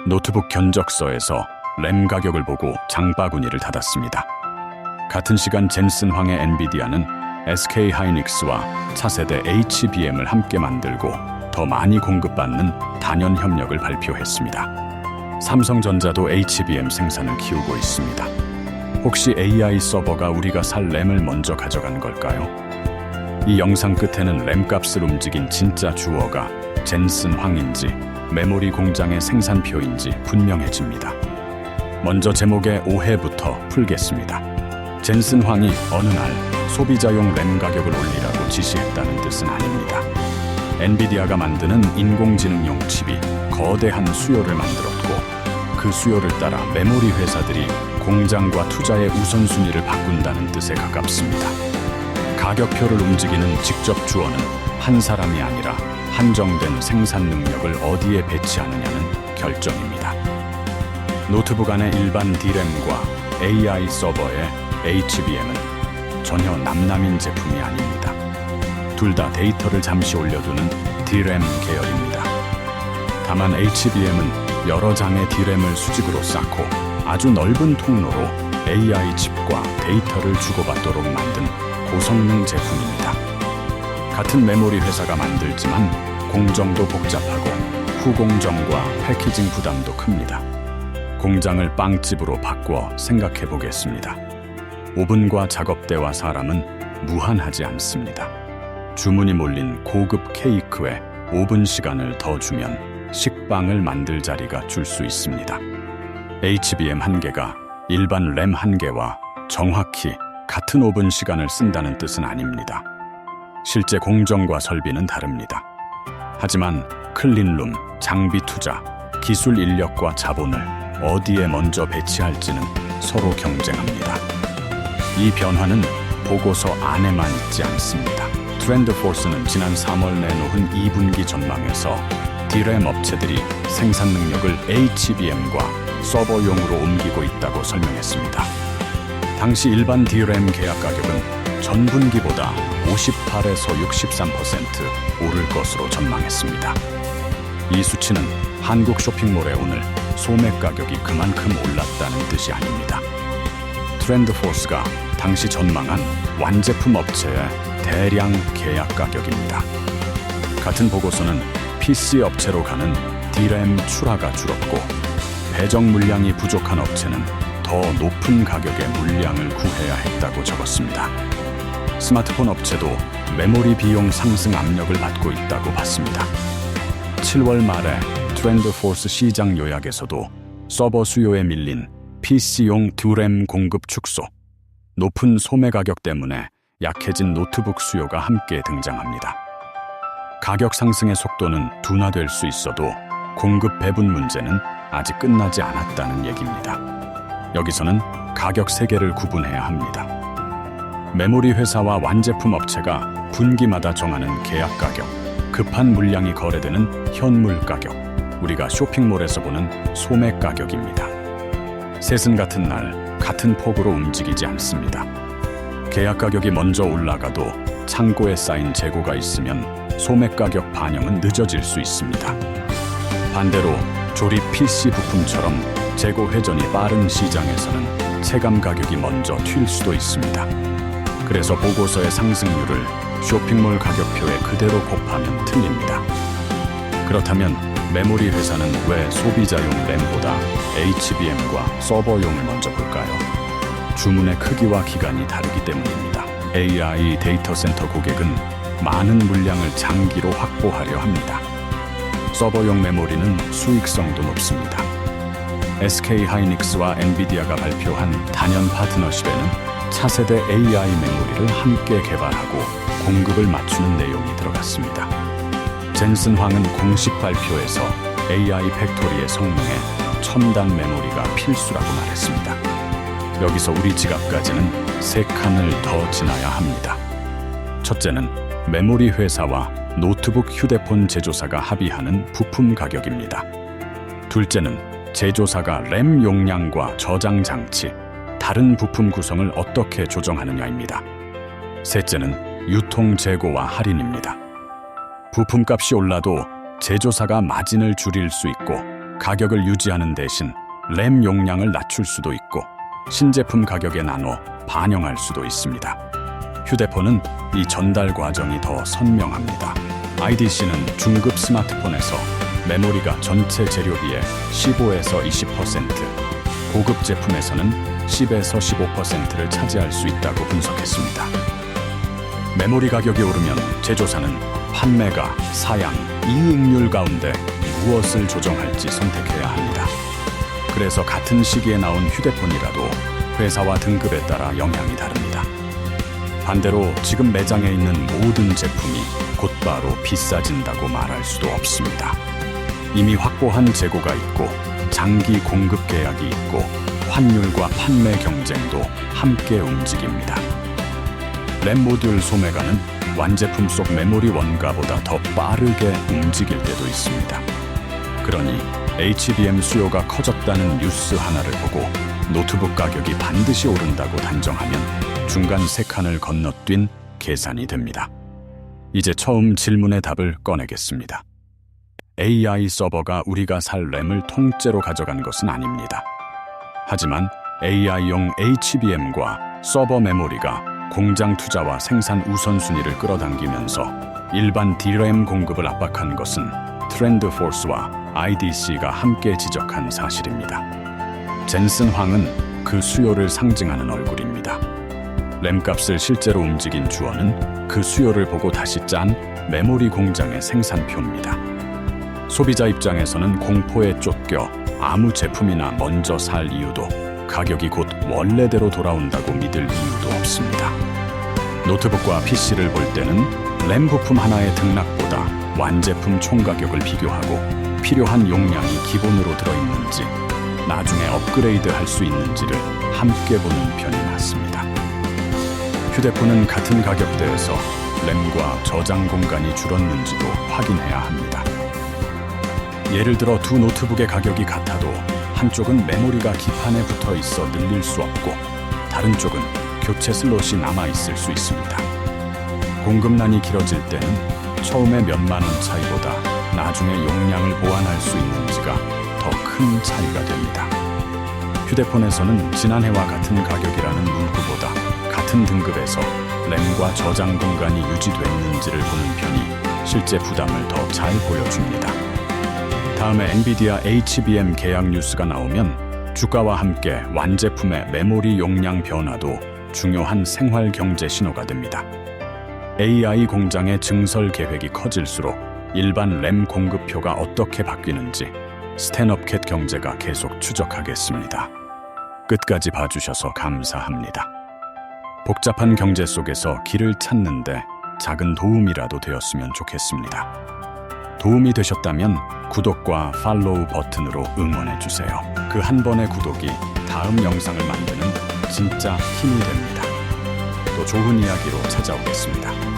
노트북 견적서에서 램 가격을 보고 장바구니를 닫았습니다. 같은 시간 젠슨 황의 엔비디아는 SK 하이닉스와 차세대 HBM을 함께 만들고 더 많이 공급받는 단연 협력을 발표했습니다. 삼성전자도 HBM 생산을 키우고 있습니다. 혹시 AI 서버가 우리가 살 램을 먼저 가져간 걸까요? 이 영상 끝에는 램 값을 움직인 진짜 주어가 젠슨 황인지 메모리 공장의 생산표인지 분명해집니다. 먼저 제목의 오해부터 풀겠습니다. 젠슨 황이 어느 날 소비자용 램 가격을 올리라고 지시했다는 뜻은 아닙니다. 엔비디아가 만드는 인공지능용 칩이 거대한 수요를 만들었고 그 수요를 따라 메모리 회사들이 공장과 투자의 우선순위를 바꾼다는 뜻에 가깝습니다. 가격표를 움직이는 직접 주어는 한 사람이 아니라 한정된 생산 능력을 어디에 배치하느냐는 결정입니다. 노트북 안의 일반 D램과 AI 서버의 HBM은 전혀 남남인 제품이 아닙니다. 둘 다 데이터를 잠시 올려두는 D램 계열입니다. 다만 HBM은 여러 장의 D램을 수직으로 쌓고 아주 넓은 통로로 AI 칩과 데이터를 주고받도록 만든 고성능 제품입니다. 같은 메모리 회사가 만들지만 공정도 복잡하고 후공정과 패키징 부담도 큽니다. 공장을 빵집으로 바꿔 생각해 보겠습니다. 오븐과 작업대와 사람은 무한하지 않습니다. 주문이 몰린 고급 케이크에 오븐 시간을 더 주면 식빵을 만들 자리가 줄 수 있습니다. HBM 한 개가 일반 램 한 개와 정확히 같은 오븐 시간을 쓴다는 뜻은 아닙니다. 실제 공정과 설비는 다릅니다. 하지만 클린룸, 장비 투자, 기술 인력과 자본을 어디에 먼저 배치할지는 서로 경쟁합니다. 이 변화는 보고서 안에만 있지 않습니다. 트렌드포스는 지난 3월 내놓은 2분기 전망에서 D램 업체들이 생산 능력을 HBM과 서버용으로 옮기고 있다고 설명했습니다. 당시 일반 D램 계약 가격은 전분기보다 58에서 63% 오를 것으로 전망했습니다. 이 수치는 한국 쇼핑몰에 오늘 소매 가격이 그만큼 올랐다는 뜻이 아닙니다. 트렌드포스가 당시 전망한 완제품 업체의 대량 계약 가격입니다. 같은 보고서는 PC 업체로 가는 D램 출하가 줄었고 배정 물량이 부족한 업체는 더 높은 가격의 물량을 구해야 했다고 적었습니다. 스마트폰 업체도 메모리 비용 상승 압력을 받고 있다고 봤습니다. 7월 말에 트렌드포스 시장 요약에서도 서버 수요에 밀린 PC용 D램 공급 축소, 높은 소매 가격 때문에 약해진 노트북 수요가 함께 등장합니다. 가격 상승의 속도는 둔화될 수 있어도 공급 배분 문제는 아직 끝나지 않았다는 얘기입니다. 여기서는 가격 세계를 구분해야 합니다. 메모리 회사와 완제품 업체가 분기마다 정하는 계약 가격, 급한 물량이 거래되는 현물 가격, 우리가 쇼핑몰에서 보는 소매 가격입니다. 셋은 같은 날 같은 폭으로 움직이지 않습니다. 계약 가격이 먼저 올라가도 창고에 쌓인 재고가 있으면 소매 가격 반영은 늦어질 수 있습니다. 반대로 조립 PC 부품처럼 재고 회전이 빠른 시장에서는 체감 가격이 먼저 튈 수도 있습니다. 그래서 보고서의 상승률을 쇼핑몰 가격표에 그대로 곱하면 틀립니다. 그렇다면 메모리 회사는 왜 소비자용 램보다 HBM과 서버용을 먼저 볼까요? 주문의 크기와 기간이 다르기 때문입니다. AI 데이터 센터 고객은 많은 물량을 장기로 확보하려 합니다. 서버용 메모리는 수익성도 높습니다. SK 하이닉스와 엔비디아가 발표한 단연 파트너십에는 차세대 AI 메모리를 함께 개발하고 공급을 맞추는 내용이 들어갔습니다. 젠슨 황은 공식 발표에서 AI 팩토리의 성능에 첨단 메모리가 필수라고 말했습니다. 여기서 우리 지갑까지는 3칸을 더 지나야 합니다. 첫째는 메모리 회사와 노트북 휴대폰 제조사가 합의하는 부품 가격입니다. 둘째는 제조사가 램 용량과 저장 장치, 다른 부품 구성을 어떻게 조정하느냐입니다. 셋째는 유통 재고와 할인입니다. 부품값이 올라도 제조사가 마진을 줄일 수 있고 가격을 유지하는 대신 램 용량을 낮출 수도 있고 신제품 가격에 나눠 반영할 수도 있습니다. 휴대폰은 이 전달 과정이 더 선명합니다. IDC는 중급 스마트폰에서 메모리가 전체 재료비의 15에서 20%, 고급 제품에서는 10에서 15%를 차지할 수 있다고 분석했습니다. 메모리 가격이 오르면 제조사는 판매가, 사양, 이익률 가운데 무엇을 조정할지 선택해야 합니다. 그래서 같은 시기에 나온 휴대폰이라도 회사와 등급에 따라 영향이 다릅니다. 반대로 지금 매장에 있는 모든 제품이 곧바로 비싸진다고 말할 수도 없습니다. 이미 확보한 재고가 있고 장기 공급 계약이 있고 환율과 판매 경쟁도 함께 움직입니다. 램 모듈 소매가는 완제품 속 메모리 원가보다 더 빠르게 움직일 때도 있습니다. 그러니 HBM 수요가 커졌다는 뉴스 하나를 보고 노트북 가격이 반드시 오른다고 단정하면 중간 세 칸을 건너뛴 계산이 됩니다. 이제 처음 질문의 답을 꺼내겠습니다. AI 서버가 우리가 살 램을 통째로 가져간 것은 아닙니다. 하지만 AI용 HBM과 서버 메모리가 공장 투자와 생산 우선순위를 끌어당기면서 일반 D램 공급을 압박한 것은 트렌드 포스와 IDC가 함께 지적한 사실입니다. 젠슨 황은 그 수요를 상징하는 얼굴입니다. 램값을 실제로 움직인 주어는 그 수요를 보고 다시 짠 메모리 공장의 생산표입니다. 소비자 입장에서는 공포에 쫓겨 아무 제품이나 먼저 살 이유도 가격이 곧 원래대로 돌아온다고 믿을 이유도 없습니다. 노트북과 PC를 볼 때는 램 부품 하나의 등락보다 완제품 총가격을 비교하고 필요한 용량이 기본으로 들어있는지 나중에 업그레이드 할 수 있는지를 함께 보는 편이 맞습니다. 휴대폰은 같은 가격대에서 램과 저장 공간이 줄었는지도 확인해야 합니다. 예를 들어 두 노트북의 가격이 같아도 한쪽은 메모리가 기판에 붙어 있어 늘릴 수 없고 다른 쪽은 교체 슬롯이 남아 있을 수 있습니다. 공급난이 길어질 때는 처음에 몇만 원 차이보다 나중에 용량을 보완할 수 있는지가 더 큰 차이가 됩니다. 휴대폰에서는 지난해와 같은 가격이라는 문구보다 같은 등급에서 램과 저장 공간이 유지됐는지를 보는 편이 실제 부담을 더 잘 보여줍니다. 다음에 엔비디아 HBM 계약 뉴스가 나오면 주가와 함께 완제품의 메모리 용량 변화도 중요한 생활 경제 신호가 됩니다. AI 공장의 증설 계획이 커질수록 일반 램 공급표가 어떻게 바뀌는지 스탠업캣 경제가 계속 추적하겠습니다. 끝까지 봐주셔서 감사합니다. 복잡한 경제 속에서 길을 찾는데 작은 도움이라도 되었으면 좋겠습니다. 도움이 되셨다면 구독과 팔로우 버튼으로 응원해주세요. 그 한 번의 구독이 다음 영상을 만드는 진짜 힘이 됩니다. 또 좋은 이야기로 찾아오겠습니다.